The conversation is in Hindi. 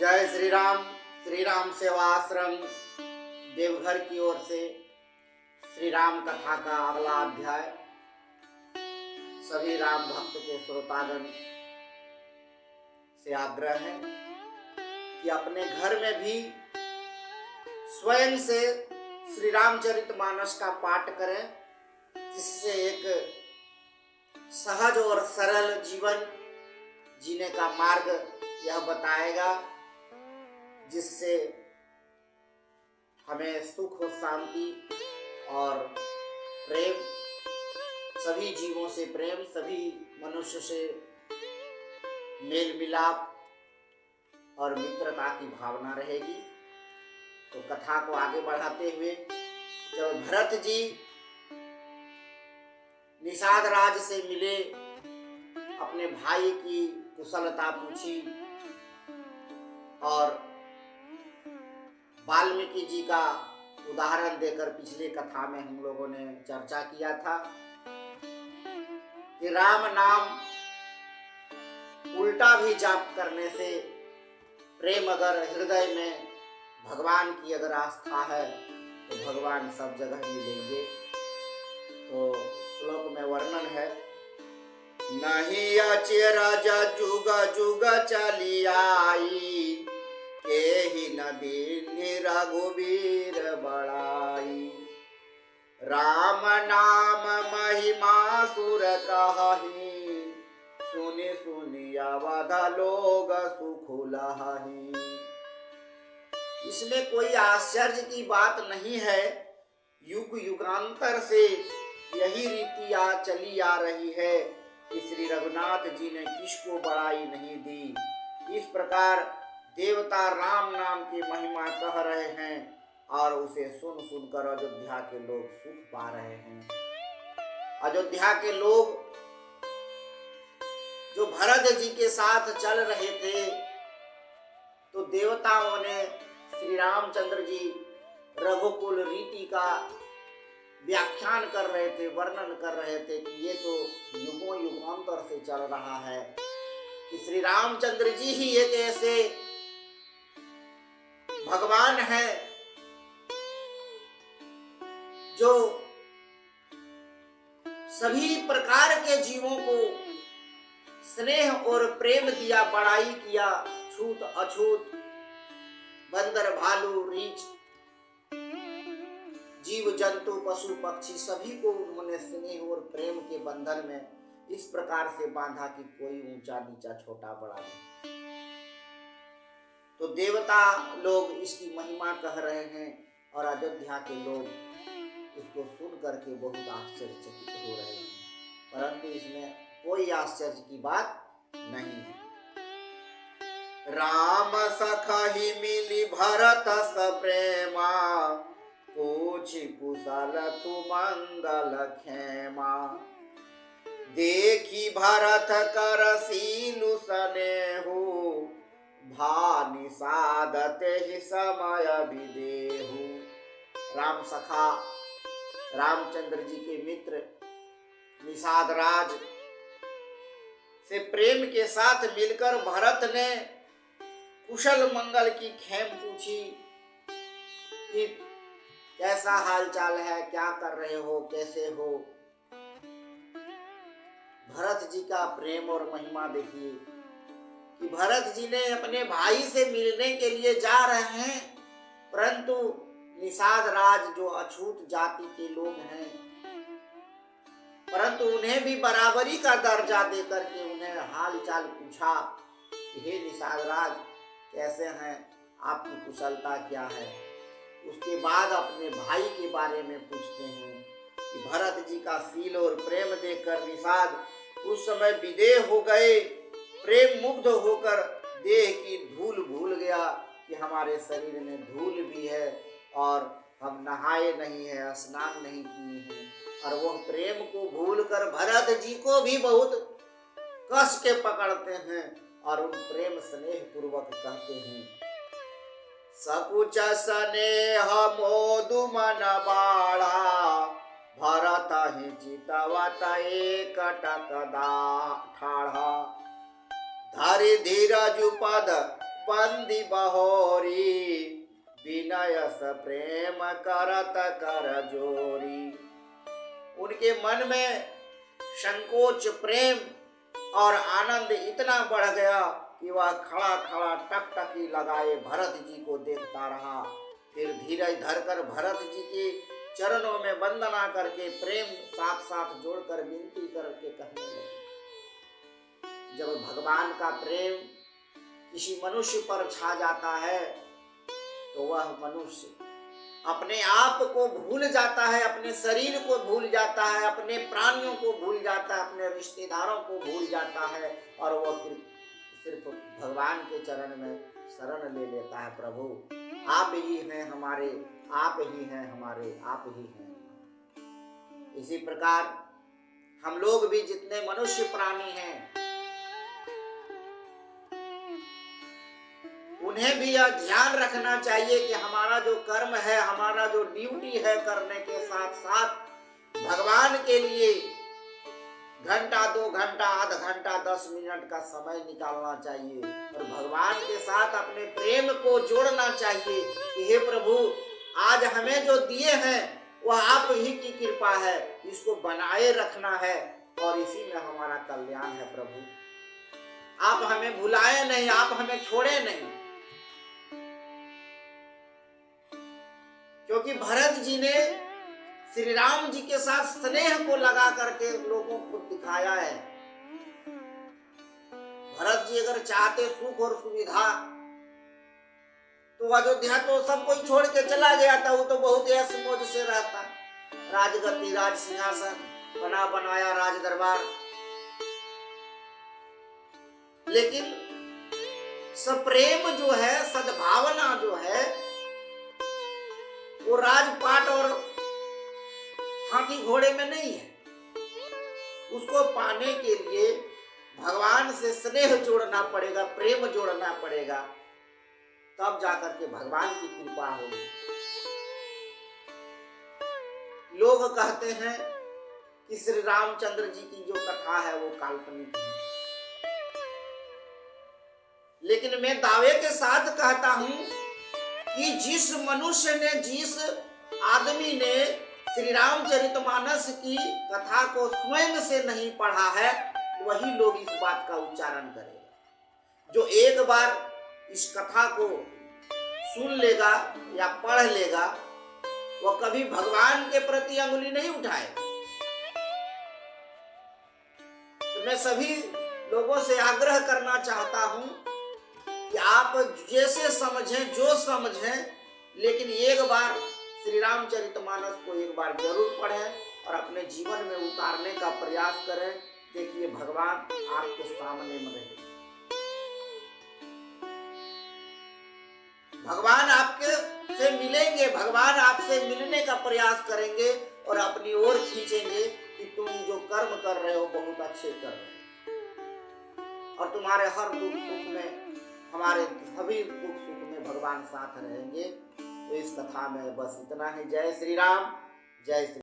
जय श्री राम सेवा आश्रम देवघर की ओर से श्री राम कथा का अगला अध्याय। सभी राम भक्त के श्रोतागण से आग्रह है कि अपने घर में भी स्वयं से श्री रामचरितमानस का पाठ करें, जिससे एक सहज और सरल जीवन जीने का मार्ग यह बताएगा, जिससे हमें सुख और शांति और प्रेम, सभी जीवों से प्रेम, सभी मनुष्य से मेल मिलाप और मित्रता की भावना रहेगी। तो कथा को आगे बढ़ाते हुए, जब भरत जी निषाद राज से मिले, अपने भाई की कुशलता पूछी और वाल्मीकि जी का उदाहरण देकर पिछले कथा में हम लोगों ने चर्चा किया था कि राम नाम उल्टा भी जाप करने से प्रेम, अगर हृदय में भगवान की अगर आस्था है तो भगवान सब जगह मिलेंगे। तो श्लोक में वर्णन है, नहीं अचरज जुग जुग चली आई, केहि न दीन्हि रघुवीर बड़ाई। राम नाम महिमा सुर कहहि, सुनि सुनि अवध लोग सुख लहहि। इसमें कोई आश्चर्य की बात नहीं है। युग युगांतर से यही रीति चली आ रही है कि श्री रघुनाथ जी ने किसको बड़ाई नहीं दी। इस प्रकार देवता राम नाम की महिमा कह रहे हैं और उसे सुन सुनकर अयोध्या के लोग सुख पा रहे हैं। अयोध्या के लोग जो भरत जी के साथ चल रहे थे, तो देवताओं ने श्री रामचंद्र जी रघुकुल रीति का व्याख्यान कर रहे थे, वर्णन कर रहे थे कि ये तो युगों युगांतर से चल रहा है कि श्री रामचंद्र जी ही एक ऐसे भगवान है जो सभी प्रकार के जीवों को स्नेह और प्रेम दिया, बड़ाई किया। छूत अछूत, बंदर भालू रीछ, जीव जंतु पशु पक्षी, सभी को उन्होंने स्नेह और प्रेम के बंधन में इस प्रकार से बांधा कि कोई ऊंचा नीचा छोटा बड़ा नहीं। तो देवता लोग इसकी महिमा कह रहे हैं और अयोध्या के लोग इसको सुन करके बहुत आश्चर्यचकित हो रहे हैं, परंतु इसमें कोई आश्चर्य की बात नहीं है। राम सखहि मिली भरत सप्रेमा, पूछि कुशल तु मंगल खेमा। देखी भरत कर सीलु सनेहु, भानि साधते ही समय विदेहु। राम सखा रामचंद्र जी के मित्र निषाद राज से प्रेम के साथ मिलकर भरत ने कुशल मंगल की खेम पूछी कि कैसा हाल चाल है, क्या कर रहे हो, कैसे हो। भरत जी का प्रेम और महिमा देखिए कि भरत जी ने अपने भाई से मिलने के लिए जा रहे हैं, परंतु निषाद राज जो अछूत जाति के लोग हैं, परंतु उन्हें भी बराबरी का दर्जा देकर के उन्हें हाल चाल पूछा कि हे निषाद राज, कैसे हैं, आपकी कुशलता क्या है। उसके बाद अपने भाई के बारे में पूछते हैं कि भरत जी का सील और प्रेम देखकर निषाद उस समय विदेह हो गए, प्रेम मुग्ध होकर देह की धूल भूल गया कि हमारे शरीर में धूल भी है और हम नहाए नहीं है, स्नान नहीं किए हैं। और वह प्रेम को भूलकर भरत जी को भी बहुत कस के पकड़ते हैं और उन प्रेम स्नेह पूर्वक कहते हैं, सकुच स्नेह मोदु मन बाढ़ा, भरत ही चितवत एक टक ठाढ़ा। धरि धीरज पद पंदी बहोरी, विनय स प्रेम करत कर जोरी। उनके मन में संकोच, प्रेम और आनंद इतना बढ़ गया कि वह खड़ा खड़ा टकटकी लगाए भरत जी को देखता रहा। फिर धीरज धरकर भरत जी के चरणों में वंदना करके प्रेम साथ साथ जोड़कर विनती करके कहने लगे। जब भगवान का प्रेम किसी मनुष्य पर छा जाता है तो वह मनुष्य अपने आप को भूल जाता है, अपने शरीर को भूल जाता है, अपने प्राणियों को भूल जाता है, अपने रिश्तेदारों को भूल जाता है और वह सिर्फ भगवान के चरण में शरण ले लेता है। प्रभु आप ही हैं हमारे, आप ही हैं हमारे, आप ही हैं। इसी प्रकार हम लोग भी जितने मनुष्य प्राणी हैं उन्हें भी यह ध्यान रखना चाहिए कि हमारा जो कर्म है, हमारा जो ड्यूटी है, करने के साथ साथ भगवान के लिए घंटा, 2 घंटा, आधा घंटा, 10 मिनट का समय निकालना चाहिए और भगवान के साथ अपने प्रेम को जोड़ना चाहिए कि हे प्रभु आज हमें जो दिए हैं वह आप ही की कृपा है, इसको बनाए रखना है और इसी में हमारा कल्याण है। प्रभु आप हमें भुलाए नहीं, आप हमें छोड़े नहीं। क्योंकि भरत जी ने श्री राम जी के साथ स्नेह को लगा करके लोगों को दिखाया है। भरत जी अगर चाहते सुख और सुविधा तो अयोध्या तो सब कोई छोड़ के चला गया था, वो तो बहुत ऐश मौज से रहता। राजगद्दी, राज सिंहासन, बना बनाया राज दरबार, लेकिन सप्रेम जो है, सद्भावना जो है, वो राजपाट और हाथी घोड़े में नहीं है। उसको पाने के लिए भगवान से स्नेह जोड़ना पड़ेगा, प्रेम जोड़ना पड़ेगा, तब जाकर के भगवान की कृपा होगी। लोग कहते हैं कि श्री रामचंद्र जी की जो कथा है वो काल्पनिक है, लेकिन मैं दावे के साथ कहता हूं कि जिस मनुष्य ने, जिस आदमी ने श्री रामचरितमानस की कथा को स्वयं से नहीं पढ़ा है वही लोग इस बात का उच्चारण करेगा। जो एक बार इस कथा को सुन लेगा या पढ़ लेगा वह कभी भगवान के प्रति अंगुली नहीं उठाएगा। तो मैं सभी लोगों से आग्रह करना चाहता हूं कि आप जैसे समझें, जो समझें, लेकिन एक बार श्री रामचरितमानस को एक बार जरूर पढ़ें और अपने जीवन में उतारने का प्रयास करें। देखिए भगवान आपके सामने में रहे, भगवान आपके से मिलेंगे, भगवान आपसे मिलने का प्रयास करेंगे और अपनी ओर खींचेंगे कि तुम जो कर्म कर रहे हो बहुत अच्छे कर रहे हो और तुम्हारे हर दुख सुख में, हमारे सभी दुख सुख में भगवान साथ रहेंगे। तो इस कथा में बस इतना ही। जय श्री राम, जय श्री